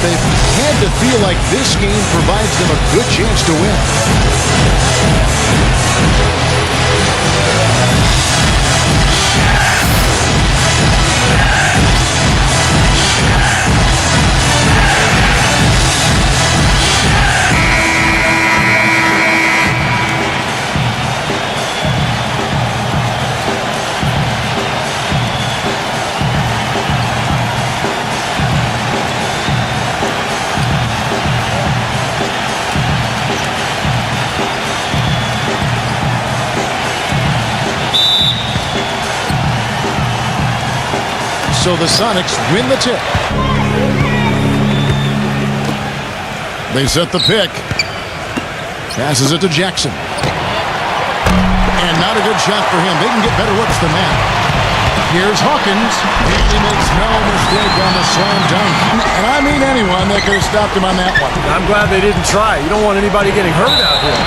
they've had to feel like this game provides them a good chance to win. So the Sonics win the tip. They set the pick. Passes it to Jackson. And not a good shot for him. They can get better looks than that. Here's Hawkins. And he makes no mistake on the slam dunk. And I mean anyone that could have stopped him on that one. I'm glad they didn't try. You don't want anybody getting hurt out here.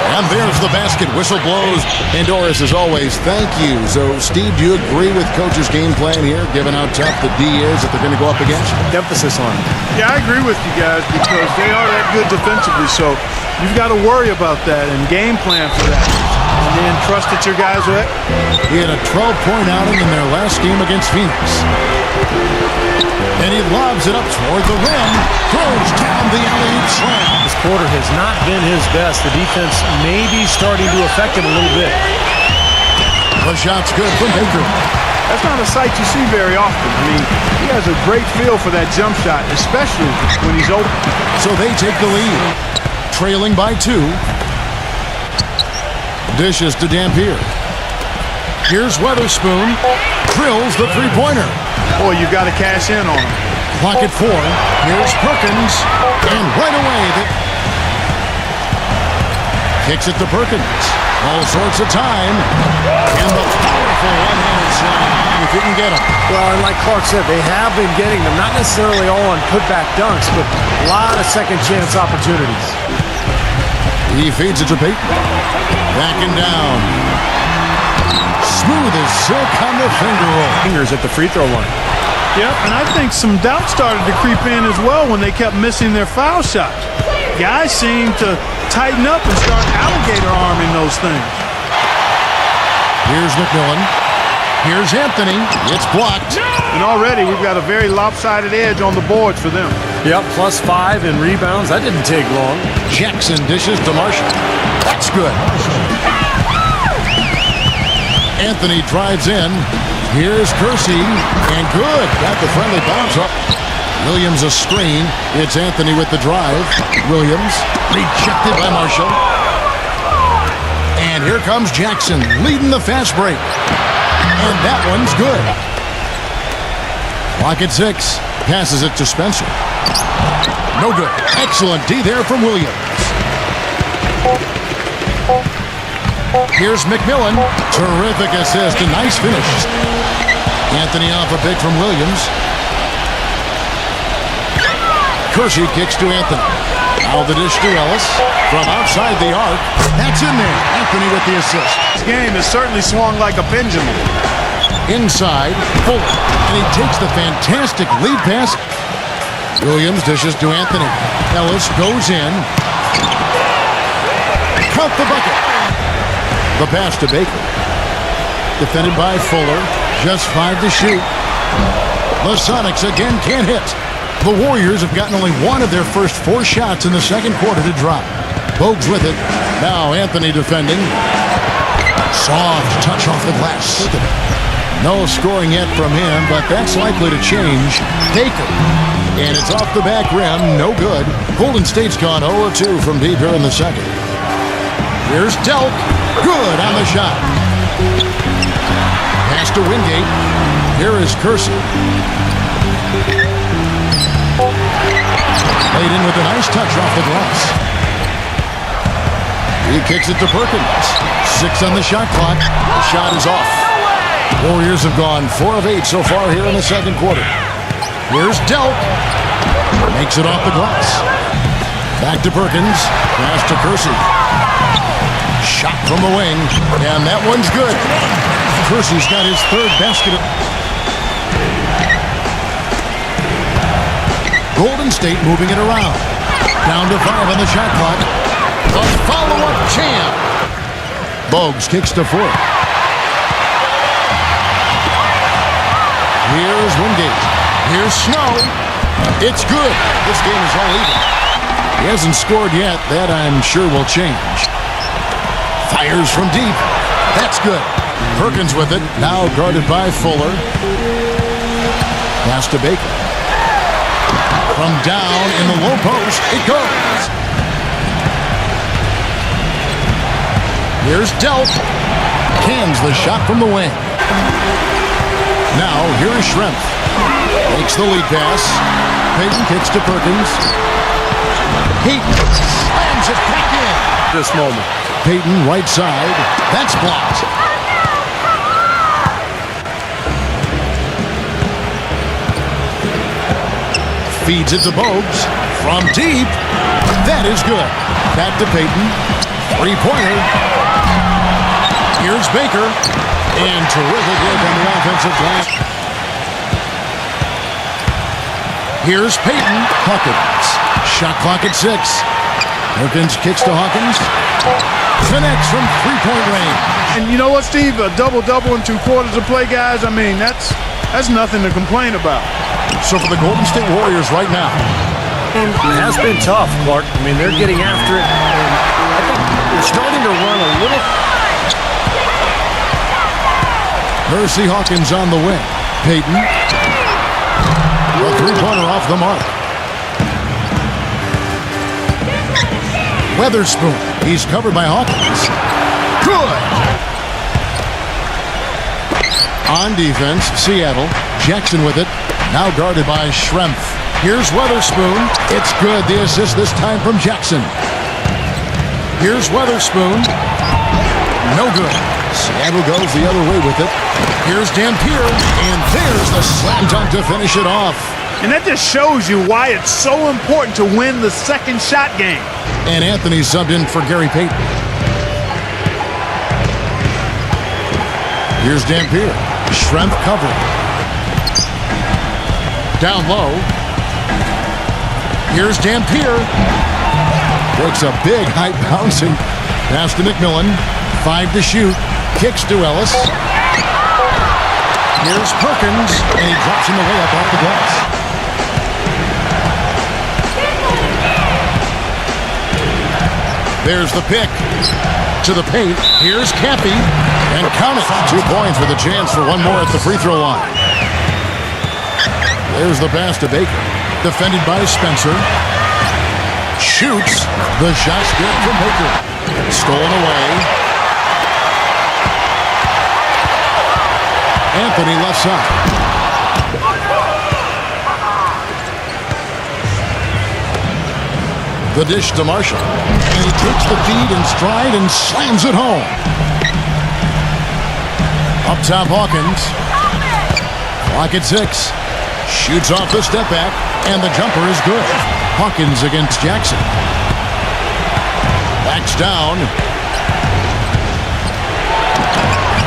And there's the basket. Whistle blows. And Doris, as always, thank you. So, Steve, do you agree with Coach's game plan here, given how tough the D is that they're going to go up against? Emphasis on it. Yeah, I agree with you guys because they are that good defensively. So, you've got to worry about that and game plan for that. And then trust that your guys will. He had a 12-point outing in their last game against Phoenix. And he lobs it up toward the rim. Throws down the alley-oop slam. This quarter has not been his best. The defense may be starting to affect him a little bit. The shot's good from Baker. That's not a sight you see very often. I mean, he has a great feel for that jump shot, especially when he's open. So they take the lead. Trailing by 2. Dishes to Dampier. Here's Weatherspoon. Drills the three-pointer. Boy, you've got to cash in on him. Clock at 4. Here's Perkins. And right away, kicks it to Perkins. All sorts of time. And the powerful one-handed slam, if you can get him. Well, and like Clark said, they have been getting them. Not necessarily all on putback dunks, but a lot of second-chance opportunities. He feeds it to Peyton. Backing down. Smooth as silk on the finger roll. Fingers at the free throw line. Yep, and I think some doubt started to creep in as well when they kept missing their foul shots. Guys seem to tighten up and start alligator arming those things. Here's McMillan. Here's Anthony. It's blocked. And already we've got a very lopsided edge on the boards for them. Yep, +5 in rebounds. That didn't take long. Jackson dishes to Marshall. That's good. Anthony drives in. Here's Kersey. And good. Got the friendly bounce up. Williams a screen. It's Anthony with the drive. Williams rejected by Marshall. And here comes Jackson leading the fast break. And that one's good. Clock at 6. Passes it to Spencer. No good. Excellent D there from Williams. Here's McMillan. Terrific assist. A nice finish. Anthony off a pick from Williams. Kersey kicks to Anthony. Now the dish to Ellis. From outside the arc. That's in there. Anthony with the assist. This game has certainly swung like a pendulum. Inside, Fuller. And he takes the fantastic lead pass. Williams dishes to Anthony. Ellis goes in. Count the bucket. The pass to Baker. Defended by Fuller. Just 5 to shoot. The Sonics again can't hit. The Warriors have gotten only one of their first 4 shots in the second quarter to drop. Bogues with it. Now Anthony defending. Soft touch off the glass. No scoring yet from him, but that's likely to change. Baker. And it's off the back rim. No good. Golden State's gone 0-2 from deep here in the second. Here's Delk. Good on the shot. Pass to Wingate. Here is Kersey. Laid in with a nice touch off the glass. He kicks it to Perkins. 6 on the shot clock. The shot is off. Warriors have gone 4 of 8 so far here in the second quarter. Here's Delk. Makes it off the glass. Back to Perkins. Pass to Kersey. Shot from the wing. And that one's good. Kersey's got his 3rd basket. Golden State moving it around. Down to 5 on the shot clock. The follow-up jam. Bogues kicks to 4. Here's Wingate. Here's Snow. It's good. This game is all even. He hasn't scored yet. That, I'm sure, will change. Fires from deep. That's good. Perkins with it. Now guarded by Fuller. Pass to Baker. From down in the low post, it goes. Here's Delp. Cans the shot from the wing. Now, here is Schrempf. Makes the lead pass. Payton kicks to Perkins. Payton slams it back in. This moment. Payton, right side. That's blocked. Feeds it to Bogues. From deep. That is good. Back to Payton. Three-pointer. Here's Baker. And terrific work on the offensive glass. Here's Payton. Hawkins. Shot clock at 6. Perkins kicks to Hawkins. Connects from three-point range. And you know what, Steve? A double-double in 2 quarters of play, guys. I mean, that's nothing to complain about. So for the Golden State Warriors right now. It has been tough, Clark. I mean, they're getting after it. And I think they're starting to run a little. Percy Hawkins on the wing. Payton. A three-pointer off the mark. Weatherspoon. He's covered by Hawkins. Good. On defense, Seattle. Jackson with it. Now guarded by Schrempf. Here's Weatherspoon. It's good. The assist this time from Jackson. Here's Weatherspoon. No good. Seattle goes the other way with it. Here's Dampier. And there's the slam dunk to finish it off. And that just shows you why it's so important to win the second shot game. And Anthony subbed in for Gary Payton. Here's Dampier. Schrempf covering. Down low. Here's Dampier. Breaks a big height bouncing. Pass to McMillan. 5 to shoot. Kicks to Ellis. Here's Perkins. And he drops in the layup off the glass. There's the pick. To the paint. Here's Cappy. And count it. 2 points with a chance for one more at the free throw line. There's the pass to Baker. Defended by Spencer. Shoots. The shot's good from Baker. Stolen away. Anthony left side. The dish to Marshall. And he takes the feed in stride and slams it home. Up top, Hawkins. Clock at 6. Shoots off the step back, and the jumper is good. Hawkins against Jackson. Backs down.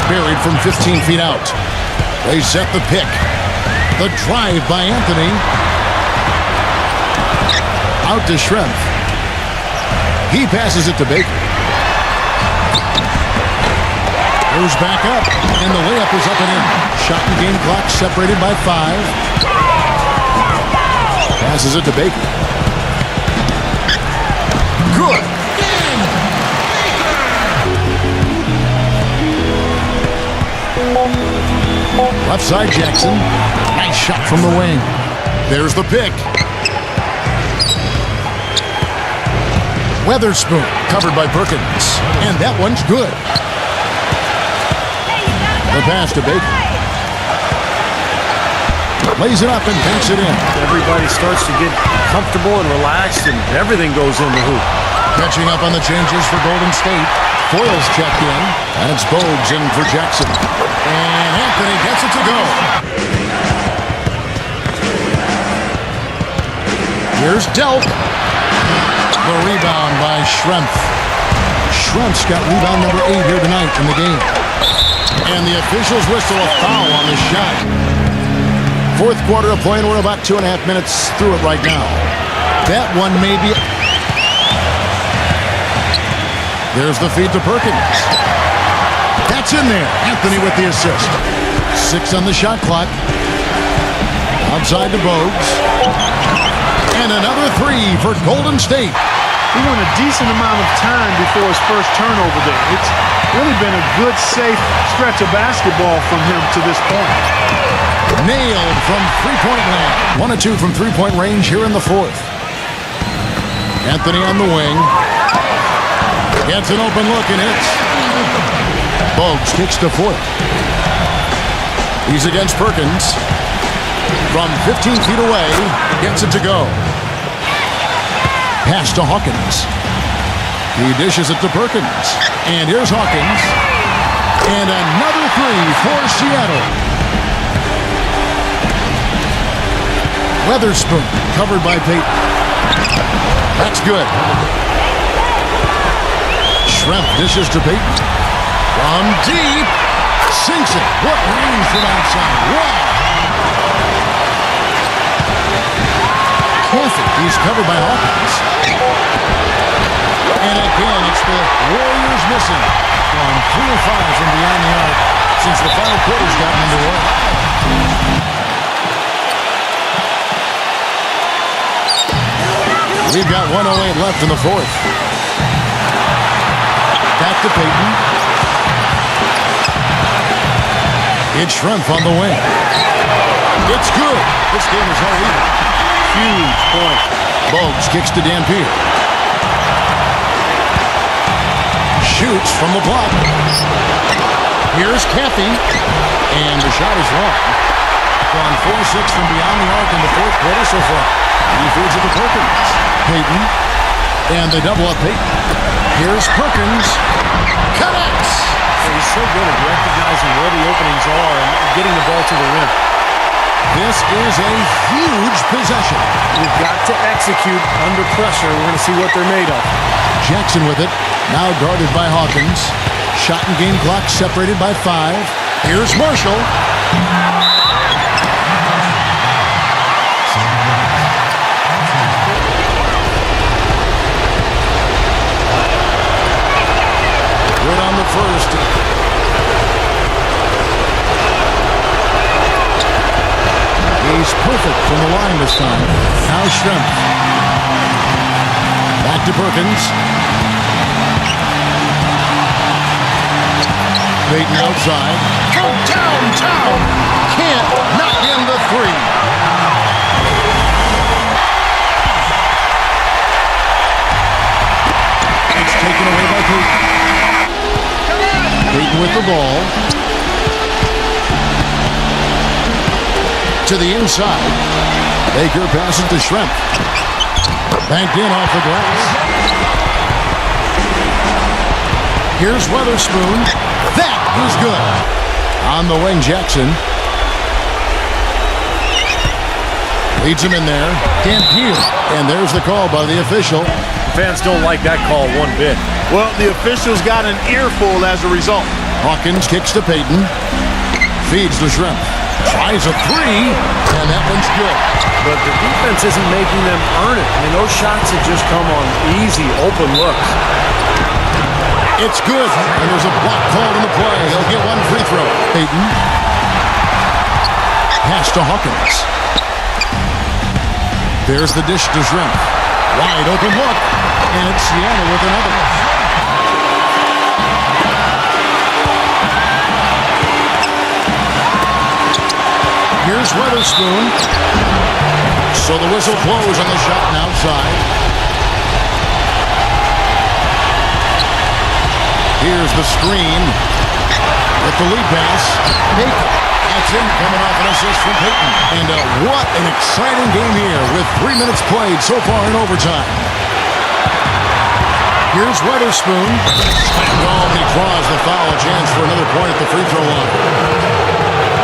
Buried from 15 feet out. They set the pick. The drive by Anthony. Out to Schrempf. He passes it to Baker. Goes back up, and the layup is up and in. Shot and game clock separated by 5. Passes it to Baker. Good. Left side Jackson. Nice shot from the wing. There's the pick. Weatherspoon covered by Perkins. And that one's good. The pass to Baker. Lays it up and banks it in. Everybody starts to get comfortable and relaxed, and everything goes in the hoop. Catching up on the changes for Golden State. Foyle's checked in, and it's Bogues in for Jackson. And Anthony gets it to go. Here's Delp. The rebound by Schrempf. Schrempf's got rebound number 8 here tonight in the game. And the officials whistle a foul on the shot. Fourth quarter of play, and we're about 2.5 minutes through it right now. That one may be... There's the feed to Perkins. That's in there. Anthony with the assist. 6 on the shot clock. Outside to Bogues. And another 3 for Golden State. He went a decent amount of time before his first turnover there. It's really been a good, safe stretch of basketball from him to this point. Nailed from three-point land. 1 of 2 from three-point range here in the fourth. Anthony on the wing. Gets an open look and hits. Bogues kicks to foot. He's against Perkins. From 15 feet away, gets it to go. Pass to Hawkins. He dishes it to Perkins. And here's Hawkins. And another 3 for Seattle. Weatherspoon covered by Payton. That's good. Schrempf dishes to Payton. From deep. Sinks it. What range from outside. Wow. He's covered by Hawkins. And again, it's the Warriors missing on 3 of 5 from beyond the arc since the final quarter's gotten underway. We've got 1:08 left in the fourth. Back to Payton. It's Schrempf on the wing. It's good. This game is all even. Huge point. Bogues kicks to Dampier. Shoots from the block. Here's Caffey. And the shot is long. Gone 4-6 from beyond the arc in the fourth quarter so far. He feeds it to Perkins. Payton. And they double up Payton. Here's Perkins. Connects. He's so good at recognizing where the openings are and getting the ball to the rim. This is a huge possession. You've got to execute under pressure. We're going to see what they're made of. Jackson with it. Now guarded by Hawkins. Shot and game clock separated by 5. Here's Marshall. Good on the first. He's perfect from the line this time. Now Schrempf. Back to Perkins. Payton outside. From downtown. Can't knock in the 3. It's taken away by Payton. Payton with the ball. To the inside. Baker passes to Schrempf. Banked in off the glass. Here's Weatherspoon. That is good. On the wing, Jackson. Leads him in there. Dampier. And there's the call by the official. Fans don't like that call one bit. Well, the officials got an earful as a result. Hawkins kicks to Payton. Feeds to Schrempf. Tries a 3, and that one's good. But the defense isn't making them earn it. I mean, those shots have just come on easy, open looks. It's good, and there's a block called in the play. They'll get one free throw. Payton. Pass to Hawkins. There's the dish to Schrempf. Wide open look, and it's Seattle with another. Here's Weatherspoon. So the whistle blows on the shot and outside. Here's the screen. With the lead pass. Baker. That's in, coming off an assist from Payton. And what an exciting game here with 3 minutes played so far in overtime. Here's Weatherspoon. Slammed home, and he draws the foul. A chance for another point at the free throw line.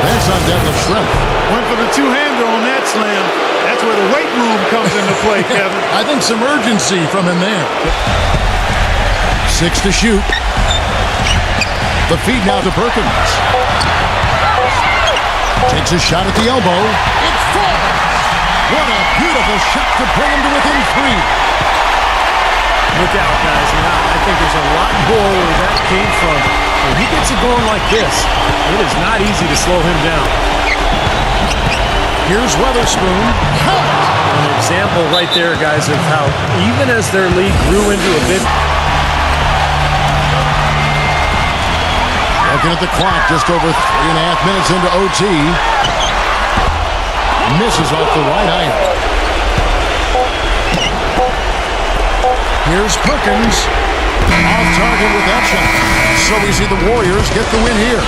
That's on death of Schrempf. Went for the two-hander on that slam. That's where the weight room comes into play, Kevin. I think some urgency from him there. 6 to shoot. The feed now to Perkins. Takes a shot at the elbow. What a beautiful shot to bring him to within 3. Look out, guys. I think there's a lot more where that came from. When he gets it going like this, it is not easy to slow him down. Here's Weatherspoon. An example right there, guys, of how even as their lead grew into a bit. Looking at the clock, just over 3.5 minutes into OT. Misses off the right iron. Here's Perkins. Off target with that shot. So we see the Warriors get the win here.